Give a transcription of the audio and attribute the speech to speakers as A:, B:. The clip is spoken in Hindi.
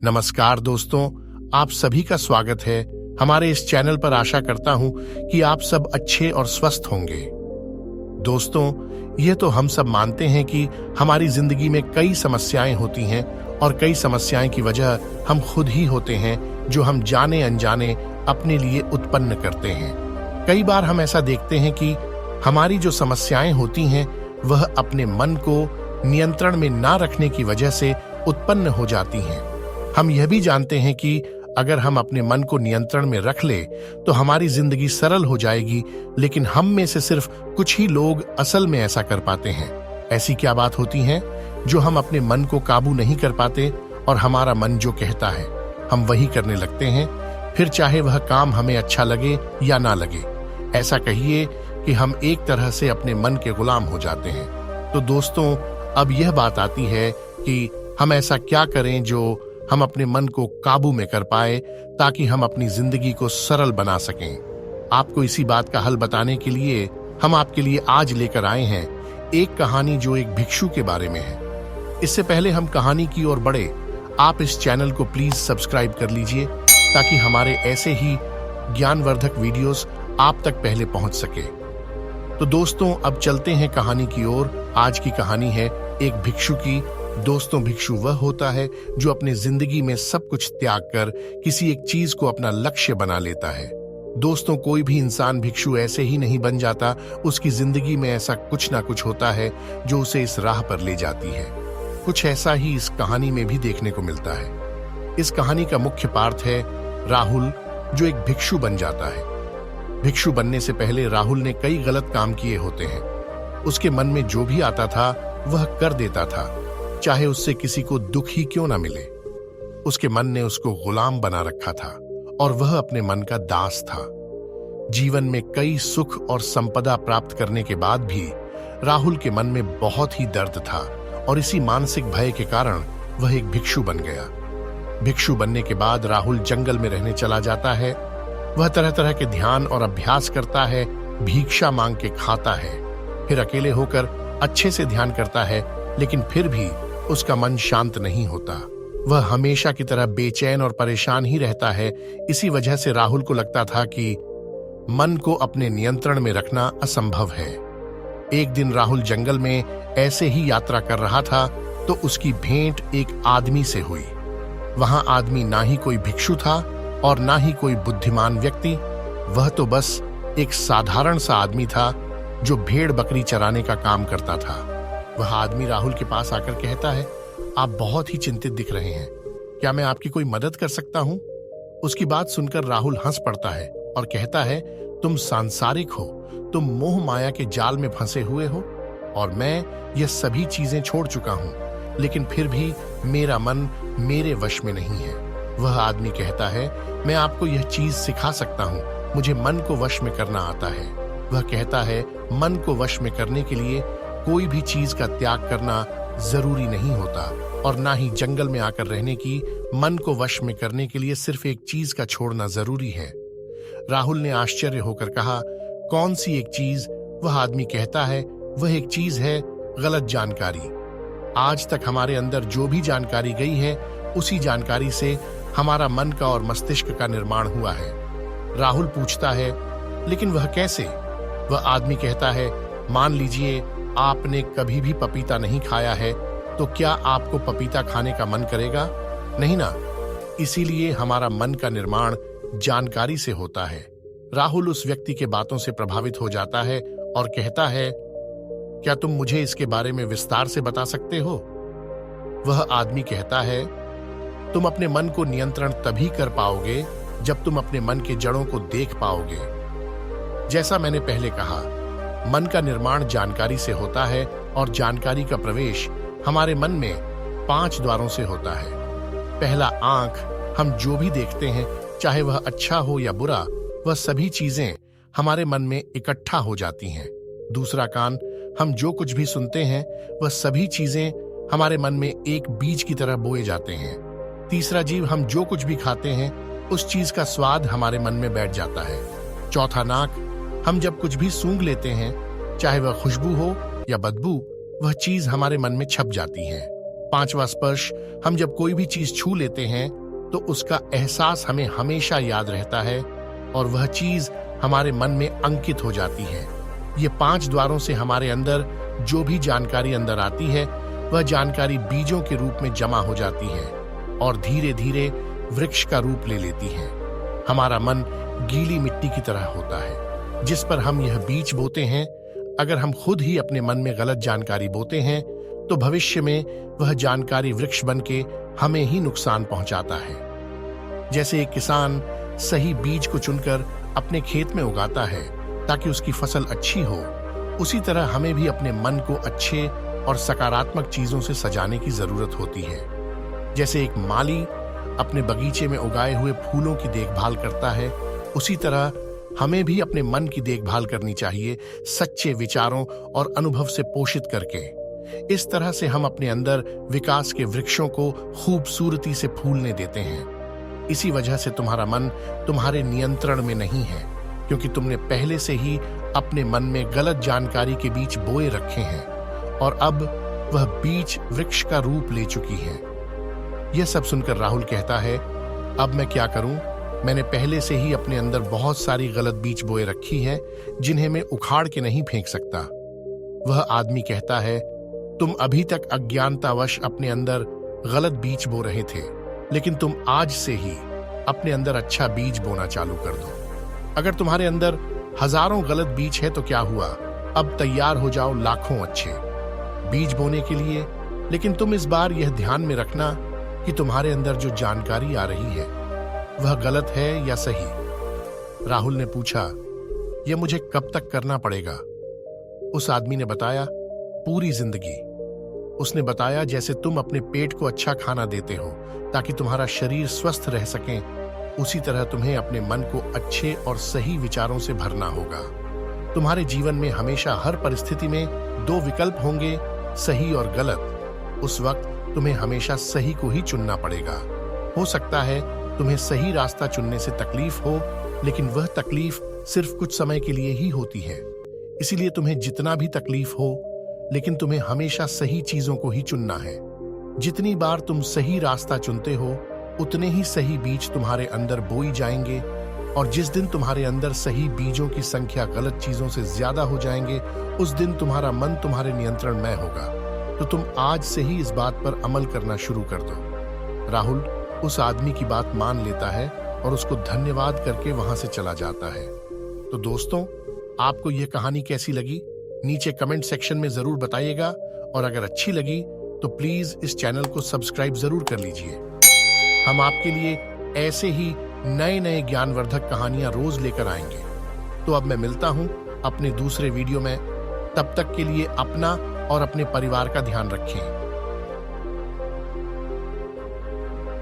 A: नमस्कार दोस्तों, आप सभी का स्वागत है हमारे इस चैनल पर। आशा करता हूं कि आप सब अच्छे और स्वस्थ होंगे। दोस्तों, ये तो हम सब मानते हैं कि हमारी जिंदगी में कई समस्याएं होती हैं और कई समस्याएं की वजह हम खुद ही होते हैं, जो हम जाने अनजाने अपने लिए उत्पन्न करते हैं। कई बार हम ऐसा देखते हैं कि हमारी जो समस्याएं होती हैं वह अपने मन को नियंत्रण में ना रखने की वजह से उत्पन्न हो जाती हैं। हम यह भी जानते हैं कि अगर हम अपने मन को नियंत्रण में रख ले तो हमारी जिंदगी सरल हो जाएगी, लेकिन हम में से सिर्फ कुछ ही लोग असल में ऐसा कर पाते हैं। ऐसी क्या बात होती है जो हम अपने मन को काबू नहीं कर पाते और हमारा मन जो कहता है हम वही करने लगते हैं, फिर चाहे वह काम हमें अच्छा लगे या ना लगे। ऐसा कहिए कि हम एक तरह से अपने मन के गुलाम हो जाते हैं। तो दोस्तों, अब यह बात आती है कि हम ऐसा क्या करें जो हम अपने मन को काबू में कर पाए, ताकि हम अपनी जिंदगी को सरल बना सकें। आपको इसी बात का हल बताने के लिए हम आपके लिए आज लेकर आए हैं एक कहानी जो एक भिक्षु के बारे में है। इससे पहले हम कहानी की ओर बढ़े, आप इस चैनल को प्लीज सब्सक्राइब कर लीजिए, ताकि हमारे ऐसे ही ज्ञानवर्धक वीडियोस आप तक पहले पहुंच सके। तो दोस्तों, अब चलते हैं कहानी की ओर। आज की कहानी है एक भिक्षु की। दोस्तों, भिक्षु वह होता है जो अपने जिंदगी में सब कुछ त्याग कर किसी एक चीज को अपना लक्ष्य बना लेता है। दोस्तों, कोई भी इंसान भिक्षु ऐसे ही नहीं बन जाता। उसकी जिंदगी में ऐसा कुछ ना कुछ होता है जो उसे इस राह पर ले जाती है। कुछ ऐसा ही इस कहानी में भी देखने को मिलता है। इस कहानी का मुख्य पात्र है राहुल, जो एक भिक्षु बन जाता है। भिक्षु बनने से पहले राहुल ने कई गलत काम किए होते हैं। उसके मन में जो भी आता था वह कर देता था, चाहे उससे किसी को दुख ही क्यों ना मिले। उसके मन ने उसको गुलाम बना रखा था और वह अपने मन का दास था। जीवन में कई सुख और संपदा प्राप्त करने के बाद भी राहुल के मन में बहुत ही दर्द था, और इसी मानसिक भय के कारण वह एक भिक्षु बन गया। भिक्षु बनने के बाद राहुल जंगल में रहने चला जाता है। वह तरह तरह के ध्यान और अभ्यास करता है, भिक्षा मांग के खाता है, फिर अकेले होकर अच्छे से ध्यान करता है, लेकिन फिर भी उसका मन शांत नहीं होता। वह हमेशा की तरह बेचैन और परेशान ही रहता है। इसी वजह से राहुल को लगता था कि मन को अपने नियंत्रण में रखना असंभव है। एक दिन राहुल जंगल में ऐसे ही यात्रा कर रहा था तो उसकी भेंट एक आदमी से हुई। वहां आदमी ना ही कोई भिक्षु था और ना ही कोई बुद्धिमान व्यक्ति। वह तो बस एक साधारण सा आदमी था जो भेड़ बकरी चराने का काम करता था। वह आदमी राहुल के पास आकर कहता है, आप बहुत ही चिंतित दिख रहे हैं, क्या मैं आपकी कोई मदद कर सकता हूं? उसकी बात सुनकर राहुल हंस पड़ता है और कहता है, तुम सांसारिक हो, तुम मोह माया के जाल में फंसे हुए हो, और मैं यह सभी चीजें छोड़ चुका हूं, लेकिन फिर भी मेरा मन मेरे वश में नहीं है। वह आदमी कहता है, मैं आपको यह चीज सिखा सकता हूं, मुझे मन को वश में करना आता है। वह कहता है, मन को वश में करने के लिए कोई भी चीज का त्याग करना जरूरी नहीं होता, और ना ही जंगल में आकर रहने की। मन को वश में करने के लिए सिर्फ एक चीज का छोड़ना जरूरी है। राहुल ने आश्चर्य होकर कहा, कौन सी एक चीज? वह आदमी कहता है, वह एक चीज है गलत जानकारी। आज तक हमारे अंदर जो भी जानकारी गई है, उसी जानकारी से हमारा मन का और मस्तिष्क का निर्माण हुआ है। राहुल पूछता है, लेकिन वह कैसे? वह आदमी कहता है, मान लीजिए आपने कभी भी पपीता नहीं खाया है, तो क्या आपको पपीता खाने का मन करेगा? नहीं ना। इसीलिए हमारा मन का निर्माण जानकारी से होता है। राहुल उस व्यक्ति के बातों से प्रभावित हो जाता है और कहता है, क्या तुम मुझे इसके बारे में विस्तार से बता सकते हो? वह आदमी कहता है, तुम अपने मन को नियंत्रण तभी कर पाओगे जब तुम अपने मन के जड़ों को देख पाओगे। जैसा मैंने पहले कहा, मन का निर्माण जानकारी से होता है, और जानकारी का प्रवेश हमारे मन में 5 द्वारों से होता है। पहला, आंख। हम जो भी देखते हैं, चाहे वह अच्छा हो या बुरा, वह सभी चीजें हमारे मन में इकट्ठा हो जाती हैं। दूसरा, कान। हम जो कुछ भी सुनते हैं, वह सभी चीजें हमारे मन में एक बीज की तरह बोए जाते हैं। तीसरा, जीव। हम जो कुछ भी खाते हैं, उस चीज का स्वाद हमारे मन में बैठ जाता है। चौथा, नाक। हम जब कुछ भी सूंघ लेते हैं, चाहे वह खुशबू हो या बदबू, वह चीज हमारे मन में छप जाती है। पांचवा स्पर्श, हम जब कोई भी चीज छू लेते हैं तो उसका एहसास हमें हमेशा याद रहता है और वह चीज हमारे मन में अंकित हो जाती है। ये 5 द्वारों से हमारे अंदर जो भी जानकारी अंदर आती है वह जानकारी बीजों के रूप में जमा हो जाती है और धीरे धीरे वृक्ष का रूप ले लेती है। हमारा मन गीली मिट्टी की तरह होता है जिस पर हम यह बीज बोते हैं। अगर हम खुद ही अपने मन में गलत जानकारी बोते हैं तो भविष्य में वह जानकारी वृक्ष बन के हमें ही नुकसान पहुंचाता है। जैसे एक किसान सही बीज को चुनकर अपने खेत में उगाता है ताकि उसकी फसल अच्छी हो, उसी तरह हमें भी अपने मन को अच्छे और सकारात्मक चीजों से सजाने की जरूरत होती है। जैसे एक माली अपने बगीचे में उगाए हुए फूलों की देखभाल करता है, उसी तरह हमें भी अपने मन की देखभाल करनी चाहिए, सच्चे विचारों और अनुभव से पोषित करके। इस तरह से हम अपने अंदर विकास के वृक्षों को खूबसूरती से फूलने देते हैं। इसी वजह से तुम्हारा मन तुम्हारे नियंत्रण में नहीं है, क्योंकि तुमने पहले से ही अपने मन में गलत जानकारी के बीज बोए रखे हैं और अब वह बीज वृक्ष का रूप ले चुकी है। यह सब सुनकर राहुल कहता है, अब मैं क्या करूं? मैंने पहले से ही अपने अंदर बहुत सारी गलत बीज बोए रखी है जिन्हें मैं उखाड़ के नहीं फेंक सकता। वह आदमी कहता है, तुम अभी तक अज्ञानतावश अपने अंदर गलत बीज बो रहे थे, लेकिन तुम आज से ही अपने अंदर अच्छा बीज बोना चालू कर दो। अगर तुम्हारे अंदर हजारों गलत बीज है तो क्या हुआ, अब तैयार हो जाओ लाखों अच्छे बीज बोने के लिए। लेकिन तुम इस बार यह ध्यान में रखना कि तुम्हारे अंदर जो जानकारी आ रही है वह गलत है या सही। राहुल ने पूछा, यह मुझे कब तक करना पड़ेगा? उस आदमी ने बताया, पूरी जिंदगी। उसने बताया, जैसे तुम अपने पेट को अच्छा खाना देते हो ताकि तुम्हारा शरीर स्वस्थ रह सके, उसी तरह तुम्हें अपने मन को अच्छे और सही विचारों से भरना होगा। तुम्हारे जीवन में हमेशा हर परिस्थिति में 2 विकल्प होंगे, सही और गलत। उस वक्त तुम्हें हमेशा सही को ही चुनना पड़ेगा। हो सकता है तुम्हें सही रास्ता चुनने से तकलीफ हो, लेकिन वह तकलीफ सिर्फ कुछ समय के लिए ही होती है। इसीलिए तुम्हें जितना भी तकलीफ हो, लेकिन तुम्हें हमेशा सही चीजों को ही चुनना है। जितनी बार तुम सही रास्ता चुनते हो, उतने ही सही बीज तुम्हारे अंदर बोई जाएंगे, और जिस दिन तुम्हारे अंदर सही बीजों की संख्या गलत चीजों से ज्यादा हो जाएंगे, उस दिन तुम्हारा मन तुम्हारे नियंत्रण में होगा। तो तुम आज से ही इस बात पर अमल करना शुरू कर दो। राहुल उस आदमी की बात मान लेता है और उसको धन्यवाद करके वहां से चला जाता है। तो दोस्तों, आपको यह कहानी कैसी लगी नीचे कमेंट सेक्शन में जरूर बताइएगा, और अगर अच्छी लगी तो प्लीज इस चैनल को सब्सक्राइब जरूर कर लीजिए। हम आपके लिए ऐसे ही नए नए ज्ञानवर्धक कहानियां रोज लेकर आएंगे। तो अब मैं मिलता हूं अपने दूसरे वीडियो में। तब तक के लिए अपना और अपने परिवार का ध्यान रखें।